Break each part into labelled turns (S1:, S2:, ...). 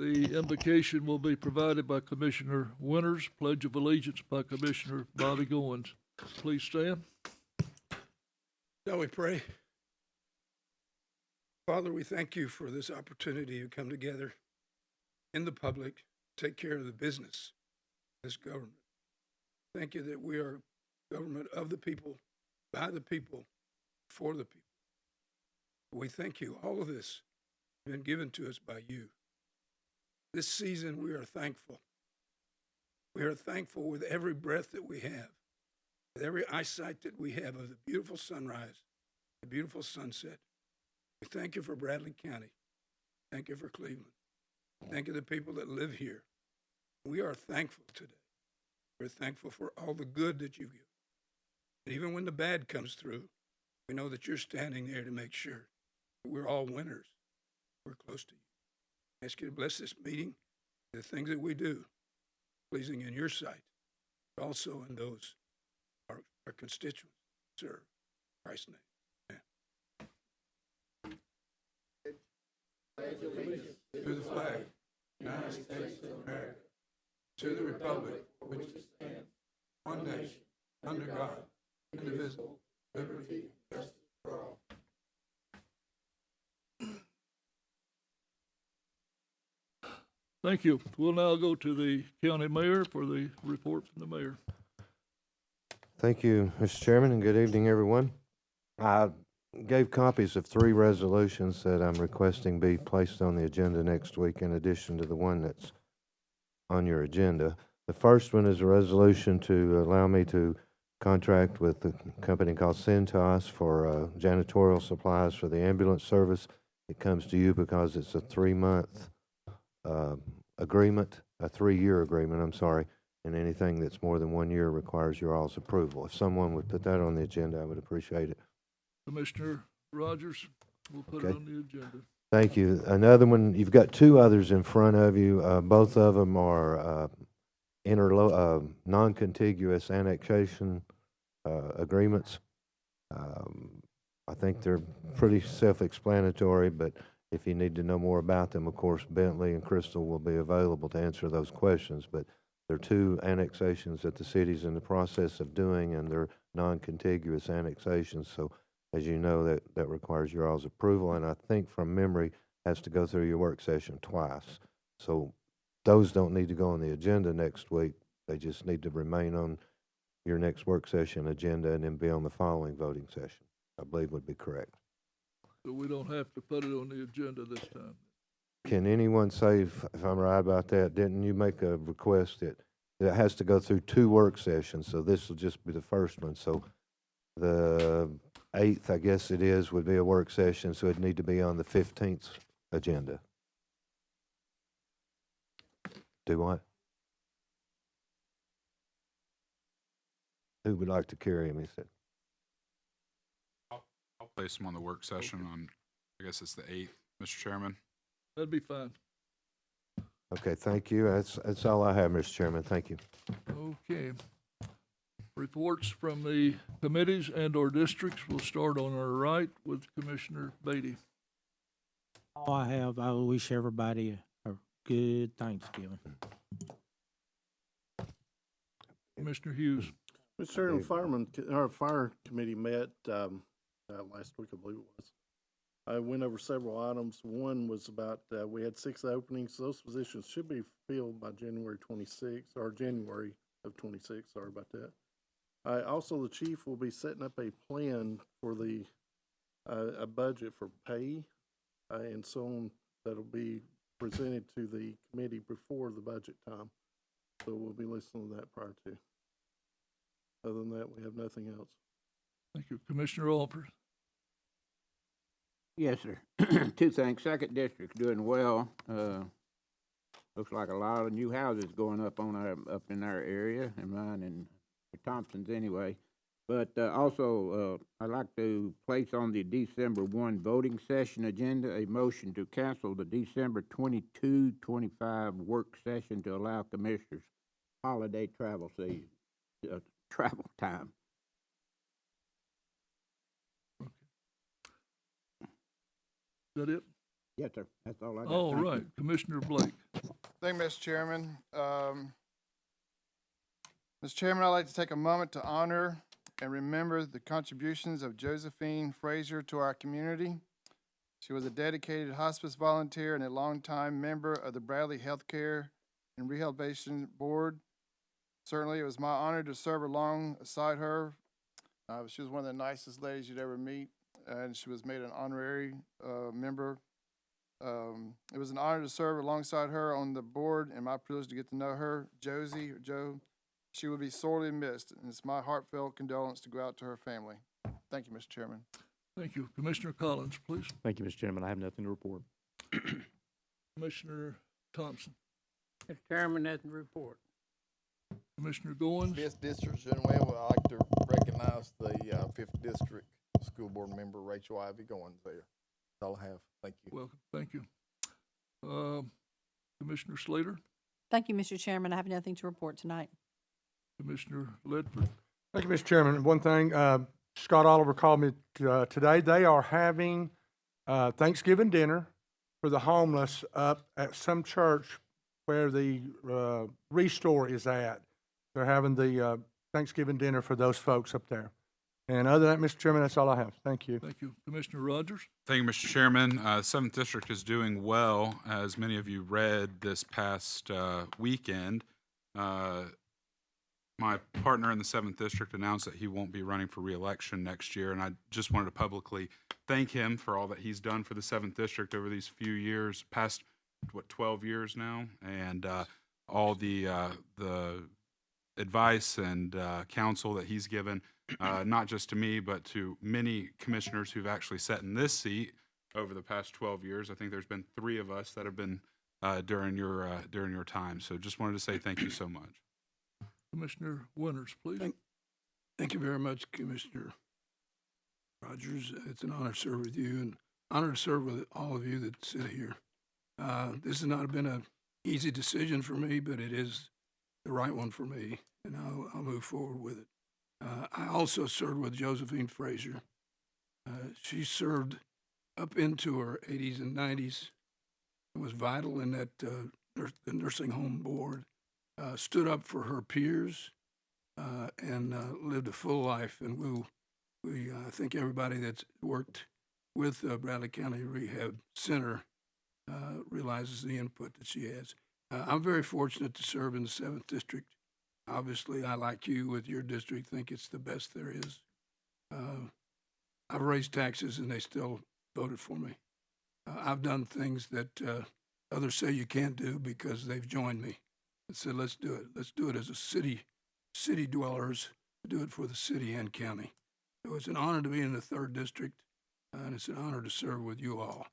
S1: The invocation will be provided by Commissioner Winters, Pledge of Allegiance by Commissioner Bobby Goins. Please stand.
S2: Shall we pray? Father, we thank you for this opportunity to come together in the public, take care of the business of this government. Thank you that we are government of the people, by the people, for the people. We thank you. All of this has been given to us by you. This season, we are thankful. We are thankful with every breath that we have, with every eyesight that we have of the beautiful sunrise, the beautiful sunset. We thank you for Bradley County. Thank you for Cleveland. Thank you to the people that live here. We are thankful today. We're thankful for all the good that you give. And even when the bad comes through, we know that you're standing there to make sure that we're all winners. We're close to you. I ask you to bless this meeting, the things that we do, pleasing in your sight, but also in those our constituents serve. In Christ's name. To the flag, United States of America, to the republic for which it stands, one nation, under God, indivisible, liberty, and justice for all.
S1: Thank you. We'll now go to the county mayor for the report from the mayor.
S3: Thank you, Mr. Chairman, and good evening, everyone. I gave copies of 3 resolutions that I'm requesting be placed on the agenda next week in addition to the one that's on your agenda. The first one is a resolution to allow me to contract with a company called Cintas for janitorial supplies for the ambulance service. It comes to you because it's a 3-month agreement, a 3-year agreement, I'm sorry, and anything that's more than 1 year requires your all's approval. If someone would put that on the agenda, I would appreciate it.
S1: Commissioner Rogers, we'll put it on the agenda.
S3: Thank you. Another one, you've got 2 others in front of you. Both of them are non-contiguous annexation agreements. I think they're pretty self-explanatory, but if you need to know more about them, of course, Bentley and Crystal will be available to answer those questions. But there are 2 annexations that the city's in the process of doing, and they're non-contiguous annexations. So, as you know, that requires your all's approval, and I think from memory has to go through your work session twice. So those don't need to go on the agenda next week. They just need to remain on your next work session agenda and then be on the following voting session, I believe would be correct.
S1: So we don't have to put it on the agenda this time.
S3: Can anyone say if I'm right about that? Didn't you make a request that it has to go through 2 work sessions? So this will just be the first one. So the 8th, I guess it is, would be a work session, so it'd need to be on the 15th agenda. Do what? Who would like to carry him, he said.
S4: I'll place them on the work session on, I guess it's the 8th, Mr. Chairman.
S1: That'd be fine.
S3: Okay, thank you. That's all I have, Mr. Chairman. Thank you.
S1: Okay. Reports from the committees and or districts. We'll start on our right with Commissioner Beatty.
S5: All I have, I will wish everybody a good Thanksgiving.
S1: Commissioner Hughes.
S6: Mr. Chairman, our fire committee met last week, I believe it was. I went over several items. One was about we had 6 openings. Those positions should be filled by January 26th, or January of 26. Sorry about that. Also, the chief will be setting up a plan for the a budget for pay and so on that'll be presented to the committee before the budget time. So we'll be listening to that prior to. Other than that, we have nothing else.
S1: Thank you. Commissioner Alford.
S7: Yes, sir. 2 things. Second district doing well. Looks like a lot of new houses going up in our area, and mine and Thompson's anyway. But also, I'd like to place on the December 1 voting session agenda a motion to cancel the December 22-25 work session to allow commissioners holiday travel season, travel time.
S1: Is that it?
S7: Yes, sir. That's all I got.
S1: All
S7: Thank
S1: right.
S7: you.
S1: Commissioner Blake.
S8: Thank you, Mr. Chairman. Mr. Chairman, I'd like to take a moment to honor and remember the contributions of Josephine Frazier to our community. She was a dedicated hospice volunteer and a longtime member of the Bradley Healthcare and Rehabilitation Board. Certainly, it was my honor to serve alongside her. She was one of the nicest ladies you'd ever meet, and she was made an honorary member. It was an honor to serve alongside her on the board, and my privilege to get to know her, Josie, or Joe. She will be sorely missed, and it's my heartfelt condolence to go out to her family. Thank you, Mr. Chairman.
S1: Thank you. Commissioner Collins, please.
S9: Thank you, Mr. Chairman. I have nothing to report.
S1: Commissioner Thompson.
S10: Mr. Chairman, nothing to report.
S1: Commissioner Goins.
S11: This district's doing well. I'd like to recognize the 5th District School Board member, Rachel Ivy Goins there. That's all I have. Thank you.
S1: Welcome. Thank you. Commissioner Slater.
S12: Thank you, Mr. Chairman. I have nothing to report tonight.
S1: Commissioner Ledford.
S13: Thank you, Mr. Chairman. One thing, Scott Oliver called me today. They are having Thanksgiving dinner for the homeless up at some church where the Restore is at. They're having the Thanksgiving dinner for those folks up there. And other than that, Mr. Chairman, that's all I have. Thank you.
S1: Thank you. Commissioner Rogers.
S4: Thank you, Mr. Chairman. 7th District is doing well, as many of you read this past weekend. My partner in the 7th District announced that he won't be running for re-election next year, and I just wanted to publicly thank him for all that he's done for the 7th District over these few years, past, 12 years now, and all the advice and counsel that he's given, not just to me, but to many commissioners who've actually sat in this seat over the past 12 years. I think there's been 3 of us that have been during your time. So just wanted to say thank you so much.
S1: Commissioner Winters, please.
S2: Thank you very much, Commissioner Rogers. It's an honor to serve with you and honor to serve with all of you that sit here. This has not been an easy decision for me, but it is the right one for me, and I'll move forward with it. I also served with Josephine Frazier. She served up into her 80s and 90s and was vital in that the nursing home board. Stood up for her peers and lived a full life. And I think everybody that's worked with Bradley County Rehab Center realizes the input that she has. I'm very fortunate to serve in the 7th District. Obviously, I, like you with your district, think it's the best there is. I've raised taxes and they still voted for me. I've done things that others say you can't do because they've joined me. And said, let's do it. Let's do it as a city dwellers, do it for the city and county. So it's an honor to be in the 3rd District, and it's an honor to serve with you all.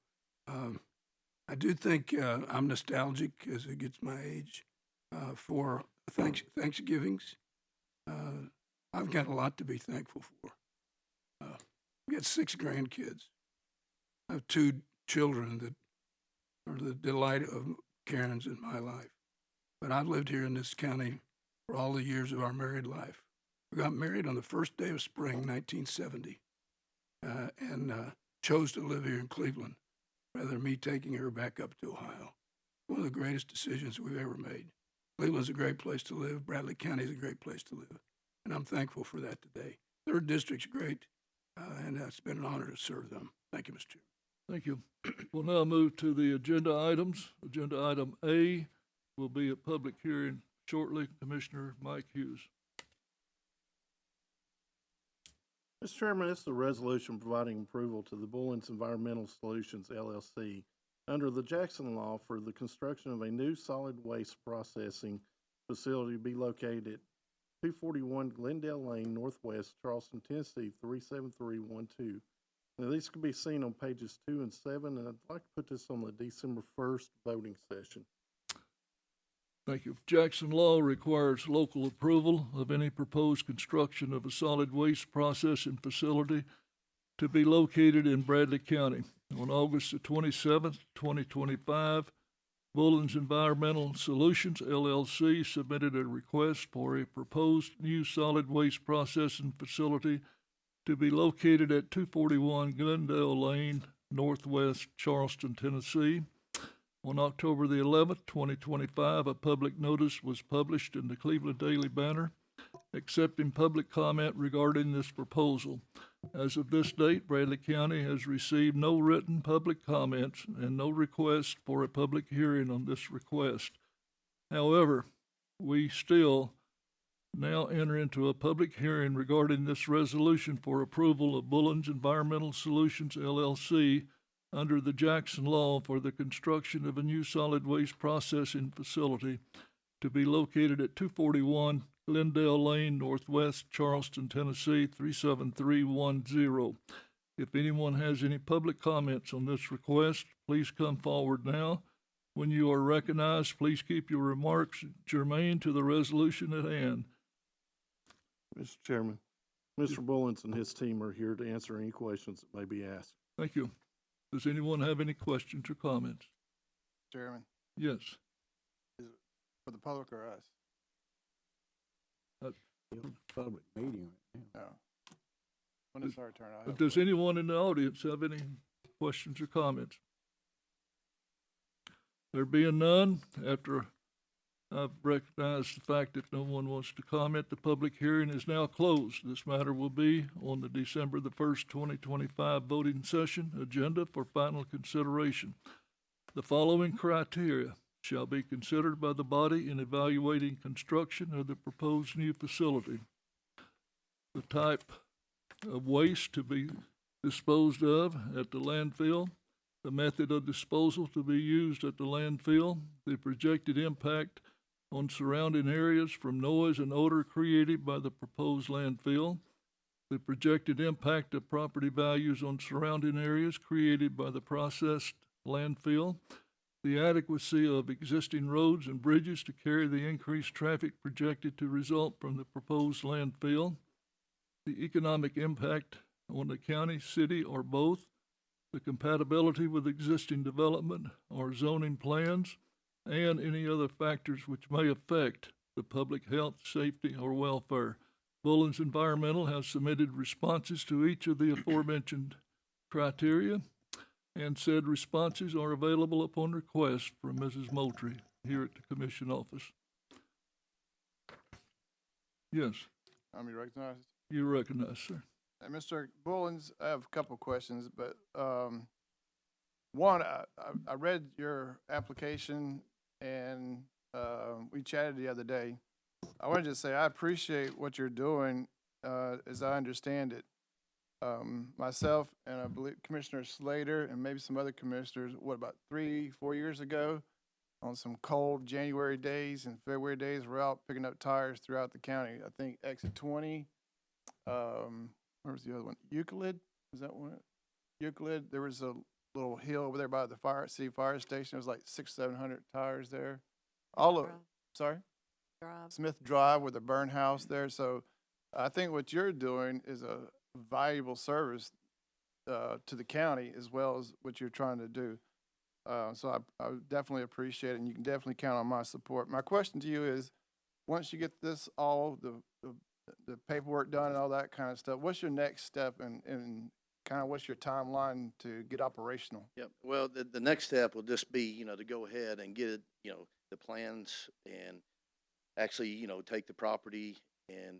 S2: I do think I'm nostalgic as it gets my age for Thanksgivings. I've got a lot to be thankful for. I've got 6 grandkids. I have 2 children that are the delight of Karen's in my life. But I've lived here in this county for all the years of our married life. We got married on the first day of spring, 1970, and chose to live here in Cleveland rather than me taking her back up to Ohio. One of the greatest decisions we've ever made. Cleveland's a great place to live. Bradley County is a great place to live, and I'm thankful for that today. 3rd District's great, and it's been an honor to serve them. Thank you, Mr. Chairman.
S1: Thank you. We'll now move to the agenda items. Agenda item A will be a public hearing shortly. Commissioner Mike Hughes.
S6: Mr. Chairman, this is a resolution providing approval to the Bullens Environmental Solutions, LLC, under the Jackson Law for the construction of a new solid waste processing facility to be located at 241 Glendale Lane, Northwest, Charleston, Tennessee, 37312. Now, these can be seen on pages 2 and 7, and I'd like to put this on the December 1st voting session.
S1: Thank you. Jackson law requires local approval of any proposed construction of a solid waste processing facility to be located in Bradley County. On August the 27th, 2025, Bullens Environmental Solutions, LLC, submitted a request for a proposed new solid waste processing facility to be located at 241 Glendale Lane, Northwest, Charleston, Tennessee. On October the 11th, 2025, a public notice was published in the Cleveland Daily Banner accepting public comment regarding this proposal. As of this date, Bradley County has received no written public comments and no request for a public hearing on this request. However, we still now enter into a public hearing regarding this resolution for approval of Bullens Environmental Solutions LLC under the Jackson Law for the construction of a new solid waste processing facility to be located at 241 Glendale Lane, Northwest, Charleston, Tennessee, 37310. If anyone has any public comments on this request, please come forward now. When you are recognized, please keep your remarks germane to the resolution at hand.
S6: Mr. Chairman, Mr. Bullins and his team are here to answer any questions that may be asked.
S1: Thank you. Does anyone have any questions or comments?
S8: Chairman,
S1: Yes.
S8: for the public or us?
S7: Public meeting right now.
S8: No. When it's our turn, I'll have
S1: Does anyone in the audience have any questions or comments? There being none, after I've recognized the fact that no one wants to comment, the public hearing is now closed. This matter will be on the December the 1st, 2025 voting session agenda for final consideration. The following criteria shall be considered by the body in evaluating construction of the proposed new facility: the type of waste to be disposed of at the landfill, the method of disposal to be used at the landfill, the projected impact on surrounding areas from noise and odor created by the proposed landfill, the projected impact of property values on surrounding areas created by the processed landfill, the adequacy of existing roads and bridges to carry the increased traffic projected to result from the proposed landfill, the economic impact on the county, city, or both, the compatibility with existing development or zoning plans, and any other factors which may affect the public health, safety, or welfare. Bullens Environmental has submitted responses to each of the aforementioned criteria, and said responses are available upon request from Mrs. Moultrie here at the Commission office. Yes,
S8: I'm be recognized.
S1: you recognize, sir.
S8: Mr. Bullins, I have a couple of questions, but one, I read your application and we chatted the other day. I wanted to say I appreciate what you're doing as I understand it. Myself and I believe Commissioner Slater and maybe some other commissioners, what, about 3-4 years ago, on some cold January days and February days, we're out picking up tires throughout the county. I think exit 20, where was the other one? Euclid, is that one? Euclid, there was a little hill over there by the city fire station. There was like 600-700 tires there. All of, sorry? Smith Drive with the burn house there. So I think what you're doing is a valuable service to the county as well as what you're trying to do. So I definitely appreciate it, and you can definitely count on my support. My question to you is, once you get this all, the paperwork done and all that kind of stuff, what's your next step and kind of what's your timeline to get operational?
S14: Yep. Well, the next step will just be, to go ahead and get, the plans and actually, take the property and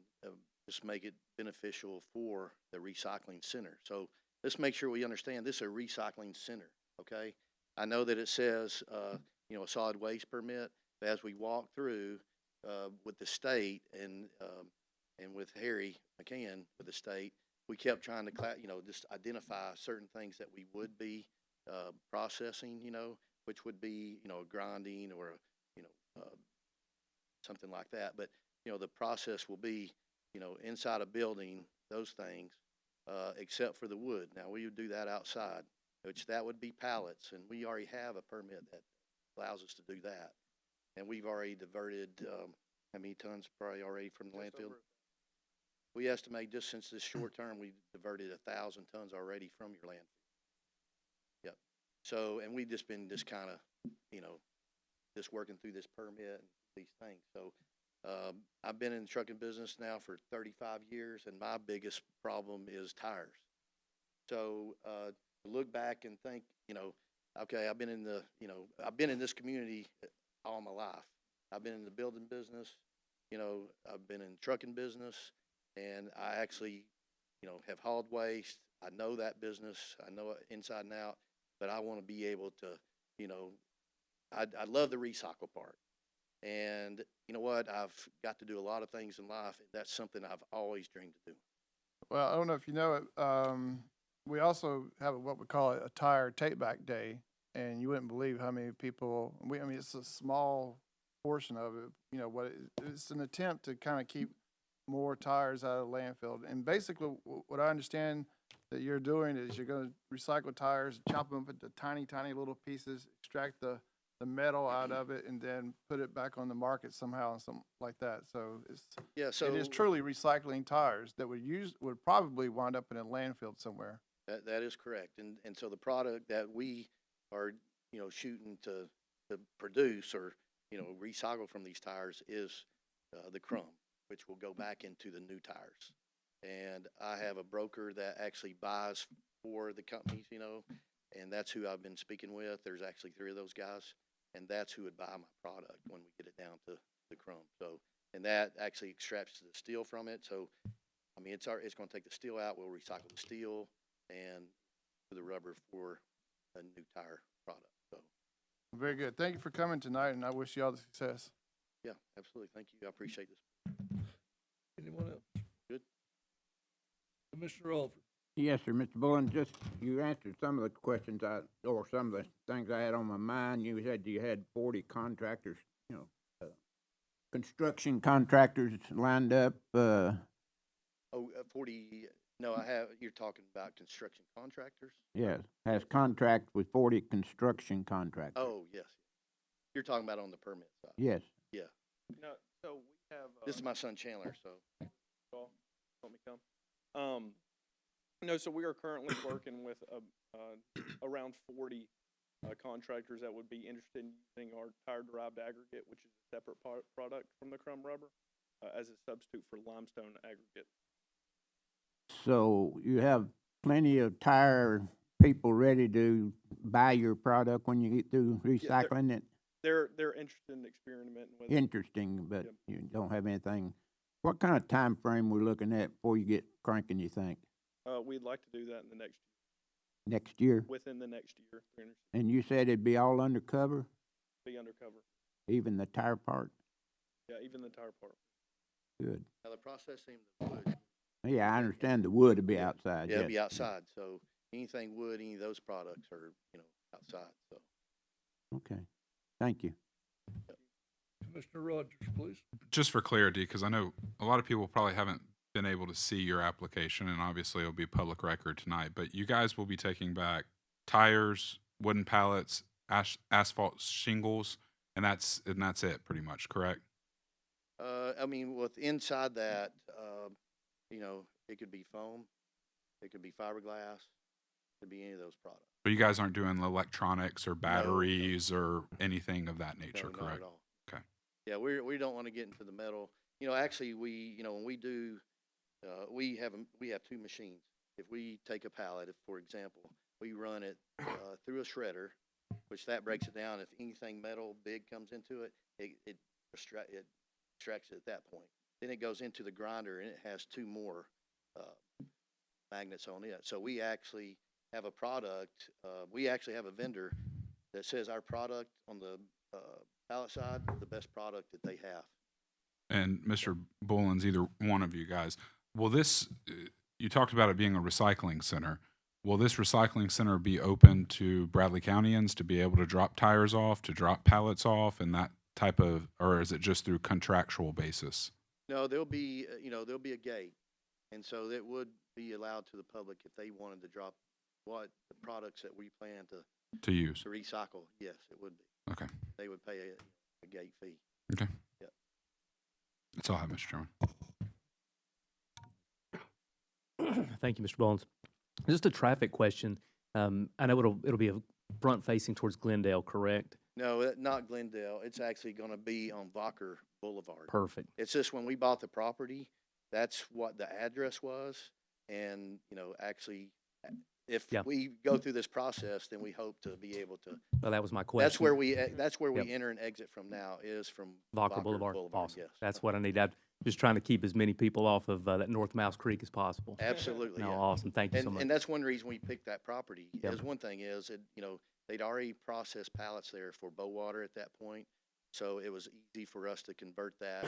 S14: just make it beneficial for the recycling center. So let's make sure we understand this is a recycling center, okay? I know that it says, a solid waste permit, but as we walk through with the state and with Harry McCann with the state, we kept trying to, just identify certain things that we would be processing, which would be, grinding or, something like that. But, the process will be, inside a building, those things, except for the wood. Now, we would do that outside, which that would be pallets, and we already have a permit that allows us to do that. And we've already diverted, how many tons probably already from the landfill? We estimate just since this short term, we've diverted 1,000 tons already from your landfill. Yep. So, and we've just been just kind of, just working through this permit and these things. So, I've been in the trucking business now for 35 years, and my biggest problem is tires. So, to look back and think, okay, I've been in the, I've been in this community all my life. I've been in the building business, I've been in trucking business, and I actually, have hauled waste. I know that business. I know it inside and out, but I want to be able to, I love the recycle part. And you know what? I've got to do a lot of things in life. That's something I've always dreamed to do.
S8: Well, I don't know if you know it, we also have what we call a tire take-back day, and you wouldn't believe how many people, I mean, it's a small portion of it, it's an attempt to kind of keep more tires out of the landfill. And basically, what I understand that you're doing is you're gonna recycle tires, chop them up into tiny, tiny little pieces, extract the metal out of it, and then put it back on the market somehow and something like that. So it is truly recycling tires that would probably wind up in a landfill somewhere.
S14: That is correct. And so the product that we are, shooting to produce or, recycle from these tires is the crumb, which will go back into the new tires. And I have a broker that actually buys for the companies, and that's who I've been speaking with. There's actually 3 of those guys, and that's who would buy my product when we get it down to the crumb. So, and that actually extracts the steel from it. So, I mean, it's going to take the steel out. We'll recycle the steel and the rubber for a new tire product. So,
S8: Very good. Thank you for coming tonight, and I wish you all the success.
S14: yeah, absolutely. Thank you. I appreciate this.
S1: Anyone else?
S14: Good.
S1: Commissioner Alford.
S7: Yes, sir, Mr. Bullen, just, you answered some of the questions or some of the things I had on my mind. You said you had 40 contractors, construction contractors lined up,
S14: 40, no, you're talking about construction contractors?
S7: yes, has contract with 40 construction contractors.
S14: Oh, yes. You're talking about on the permit side?
S7: Yes.
S14: Yeah.
S15: No, so we have.
S14: This is my son Chandler, so.
S15: Let me come. No, so we are currently working with around 40 contractors that would be interested in using our tire-derived aggregate, which is a separate product from the crumb rubber, as a substitute for limestone aggregate.
S7: So you have plenty of tire people ready to buy your product when you get through recycling it?
S15: They're interested in experimenting with it.
S7: Interesting, but
S15: Yep.
S7: you don't have anything. What kind of time frame we're looking at before you get cranking, you think?
S15: We'd like to do that in the
S7: Next year?
S15: within the next year.
S7: And you said it'd be all undercover,
S15: Be undercover.
S7: even the tire part?
S15: Yeah, even the tire part.
S7: Good.
S14: Now, the processing of the wood.
S7: Yeah, I understand the wood would be outside.
S14: Yeah, it'll
S7: yes.
S14: be outside. So anything wood, any of those products are, outside, so.
S7: Okay, thank you.
S1: Commissioner Rogers, please.
S4: Just for clarity, because I know a lot of people probably haven't been able to see your application, and obviously it'll be public record tonight, but you guys will be taking back tires, wooden pallets, asphalt shingles, and that's it pretty much, correct?
S14: I mean, with inside that, it could be foam, it could be fiberglass, it could be any of those products.
S4: But you guys aren't doing electronics or batteries or anything of that nature,
S14: No,
S4: correct?
S14: not at all.
S4: Okay.
S14: Yeah, we don't want to get into the metal. Actually, when we do, we have 2 machines. If we take a pallet, for example, we run it through a shredder, which that breaks it down. If anything metal big comes into it, it extracts it at that point. Then it goes into the grinder, and it has 2 more magnets on it. So we actually have a product. We actually have a vendor that says our product on the pallet side, the best product that they have.
S4: And Mr. Bullens, either one of you guys, will this, you talked about it being a recycling center. Will this recycling center be open to Bradley Countyans to be able to drop tires off, to drop pallets off, and that type of, or is it just through contractual basis?
S14: No, there'll be a gate, and so it would be allowed to the public if they wanted to drop the products that we plan
S4: To use?
S14: to recycle. Yes, it would be.
S4: Okay.
S14: They would pay a gate fee.
S4: Okay.
S14: Yep.
S4: That's all I have, Mr. Chairman.
S9: Thank you, Mr. Bones. Just a traffic question. I know it'll be a front facing towards Glendale, correct?
S14: No, not Glendale. It's actually going to be on Vocker Boulevard.
S9: Perfect.
S14: It's just when we bought the property, that's what the address was, and actually, if
S9: Yeah.
S14: we go through this process, then we hope to be able to.
S9: Well, that was my question.
S14: That's where
S9: Yep.
S14: we enter and exit from now, is from
S9: Walker Boulevard. Awesome.
S14: Yes,
S9: That's what I need. I'm just trying to keep as many people off of that North Mouse Creek as possible.
S14: absolutely.
S9: No,
S14: Yeah.
S9: awesome. Thank you so much.
S14: And that's one reason we picked that property.
S9: Yep.
S14: Is one thing is, they'd already processed pallets there for Bowater at that point. So it was easy for us to convert that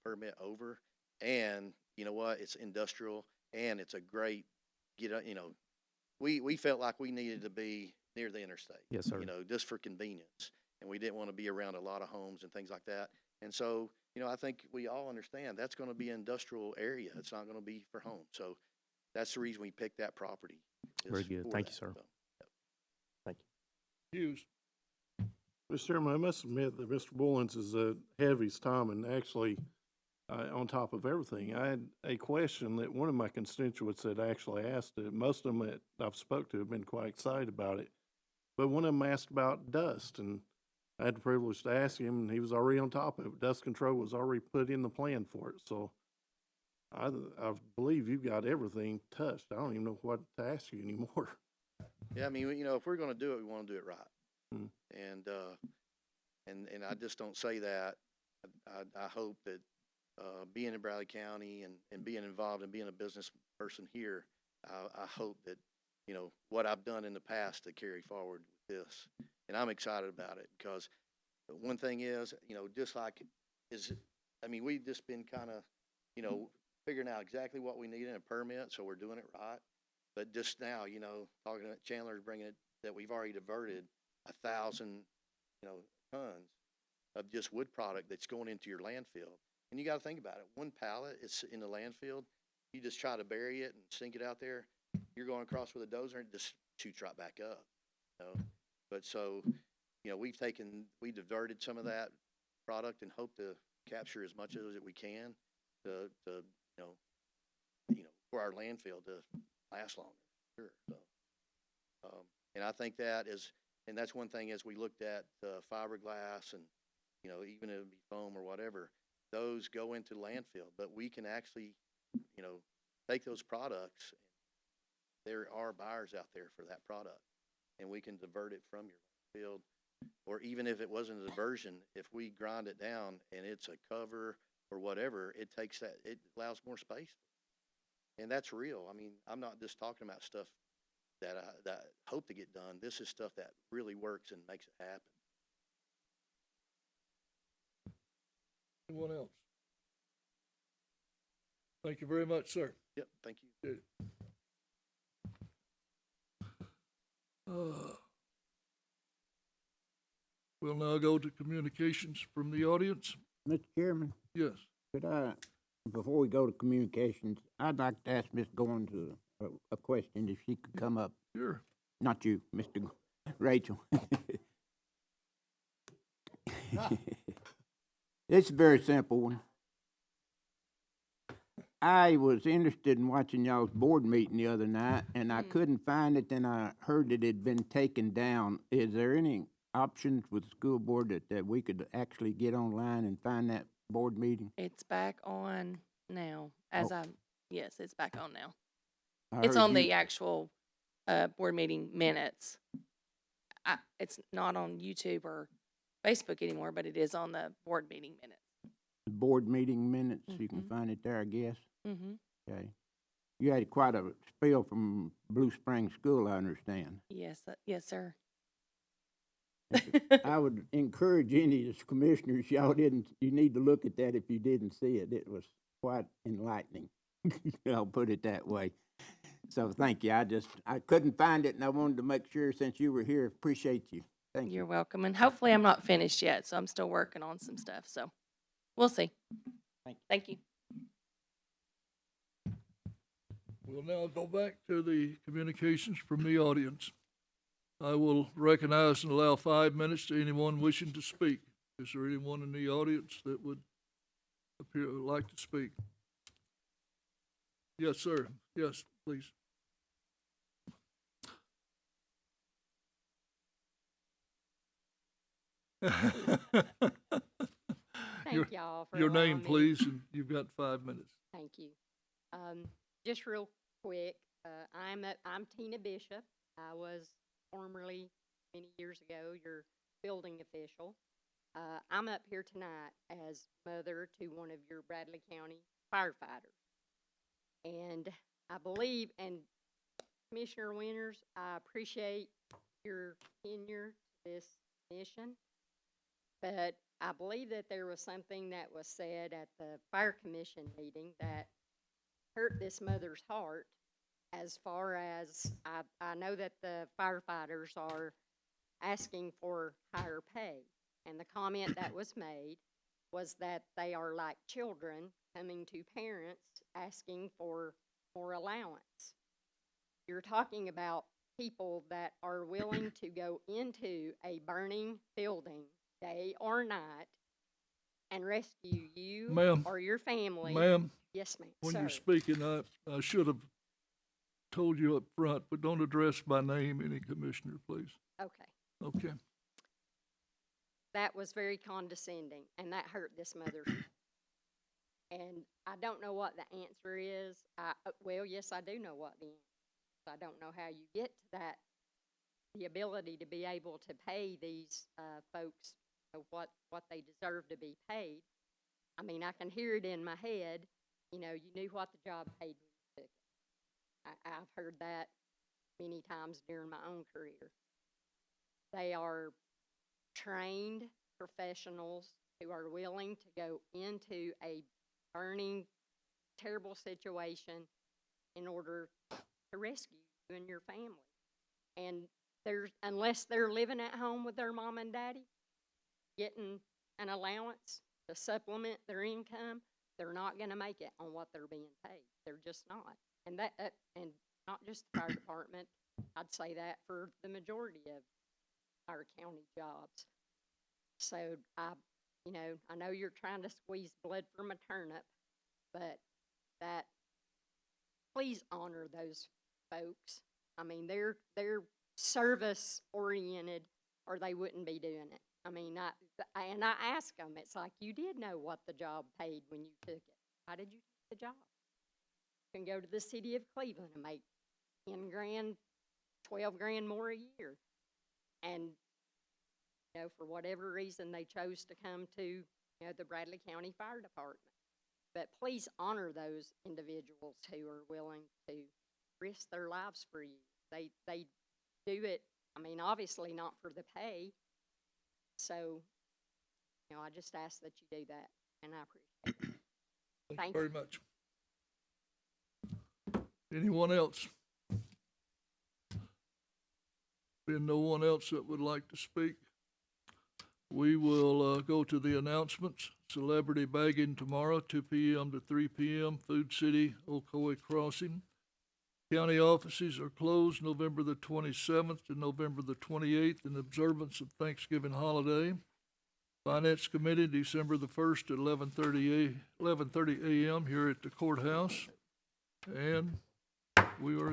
S14: permit over. And you know what? It's industrial and it's a great, we felt like we needed to be near the interstate.
S9: Yes, sir.
S14: Just for convenience. And we didn't want to be around a lot of homes and things like that. And so, I think we all understand that's going to be an industrial area. It's not going to be for homes. So that's the reason we picked that property.
S9: Very good. Thank you, sir. Thank you.
S1: Hughes.
S6: Mr. Chairman, I must admit that Mr. Bullins is ahead of his time and actually on top of everything. I had a question that one of my constituents had actually asked it. Most of them that I've spoke to have been quite excited about it. But one of them asked about dust, and I had the privilege to ask him, and he was already on top of it. Dust control was already put in the plan for it. So I believe you've got everything touched. I don't even know what to ask you anymore.
S14: Yeah, I mean, if we're going to do it, we want to do it right.
S6: Mm.
S14: And I just don't say that. I hope that being in Bradley County and being involved and being a business person here, I hope that, what I've done in the past to carry forward with this. And I'm excited about it because one thing is, just like we've just been kind of, figuring out exactly what we need in a permit, so we're doing it right. But just now, talking to Chandler's bringing it, that we've already diverted 1,000, tons of just wood product that's going into your landfill. And you got to think about it. One pallet is in the landfill. You just try to bury it and sink it out there. You're going across with a dozer and it just shoots right back up. But so, we diverted some of that product and hope to capture as much of it as we can to for our landfill to last longer. Sure. So, and I think and that's one thing as we looked at fiberglass and, even if it would be foam or whatever, those go into landfill, but we can actually, take those products. There are buyers out there for that product, and we can divert it from your field. Or even if it wasn't a diversion, if we grind it down and it's a cover or whatever, it allows more space. And that's real. I mean, I'm not just talking about stuff that I hope to get done. This is stuff that really works and makes it happen.
S1: Anyone else? Thank you very much, sir.
S14: Yep, thank you.
S1: We'll now go to communications from the audience.
S7: Mr. Chairman,
S1: Yes.
S7: could I, before we go to communications, I'd like to ask Ms. Goins a question, if she could come up.
S1: Sure.
S7: Not you, Rachel. It's a very simple one. I was interested in watching y'all's board meeting the other night, and I couldn't find it, and I heard it had been taken down. Is there any options with the school board that we could actually get online and find that board meeting?
S16: It's back on now, yes, it's back on now.
S7: I
S16: It's
S7: heard
S16: on
S7: you-
S16: the actual, board meeting minutes. It's not on YouTube or Facebook anymore, but it is on the board meeting minutes.
S7: Board meeting minutes, you can
S16: Mhm.
S7: find it there, I guess.
S16: Mm-hmm.
S7: Okay. You had quite a spiel from Blue Spring School, I understand.
S16: Yes, yes, sir.
S7: I would encourage any of the commissioners, you need to look at that if you didn't see it. It was quite enlightening. I'll put it that way. So thank you. I couldn't find it and I wanted to make sure since you were here, appreciate you. Thank you.
S16: You're welcome. And hopefully I'm not finished yet, so I'm still working on some stuff, so we'll see. Thank you.
S1: We'll now go back to the communications from the audience. I will recognize and allow 5 minutes to anyone wishing to speak. Is there anyone in the audience that would like to speak? Yes, sir. Yes, please.
S17: Thank y'all for
S1: Your
S17: allowing
S1: name,
S17: me.
S1: please, and you've got 5 minutes.
S17: Thank you. Just real quick, I'm Tina Bishop. I was formerly, many years ago, your building official. I'm up here tonight as mother to one of your Bradley County firefighters. And I believe, and Commissioner Winters, I appreciate your tenure to this mission, but I believe that there was something that was said at the fire commission meeting that hurt this mother's heart. As far as I know that the firefighters are asking for higher pay, and the comment that was made was that they are like children coming to parents asking for more allowance. You're talking about people that are willing to go into a burning building day or night and rescue you
S1: Ma'am.
S17: or your family.
S1: Ma'am,
S17: Yes, ma'am.
S1: when
S17: Sir.
S1: you're speaking, I should have told you up front, but don't address by name any commissioner, please.
S17: Okay.
S1: Okay.
S17: That was very condescending, and that hurt this mother. And I don't know what the answer is. Well, yes, I do know what the answer is. I don't know how you get to that, the ability to be able to pay these folks what they deserve to be paid. I mean, I can hear it in my head. You know, you knew what the job paid when you took it. I've heard that many times during my own career. They are trained professionals who are willing to go into a burning, terrible situation in order to rescue you and your family. And unless they're living at home with their mom and daddy, getting an allowance to supplement their income, they're not going to make it on what they're being paid. They're just not. And and not just the fire department. I'd say that for the majority of our county jobs. So I know you're trying to squeeze blood from a turnip, but please honor those folks. I mean, they're service oriented, or they wouldn't be doing it. I mean, I ask them, it's like, you did know what the job paid when you took it. Why did you take the job? You can go to the city of Cleveland and make 10 grand, 12 grand more a year. And, for whatever reason, they chose to come to, the Bradley County Fire Department. But please honor those individuals who are willing to risk their lives for you. They do it, I mean, obviously not for the pay. So, I just ask that you do that, and I appreciate it.
S1: Thank you very much. Anyone else? Being no one else that would like to speak, we will go to the announcements. Celebrity bagging tomorrow, 2 p.m. to 3 p.m., Food City, Ocoee Crossing. County offices are closed November the 27th to November the 28th in observance of Thanksgiving holiday. Finance Committee, December the 1st at 11:30 a.m. here at the courthouse. And we are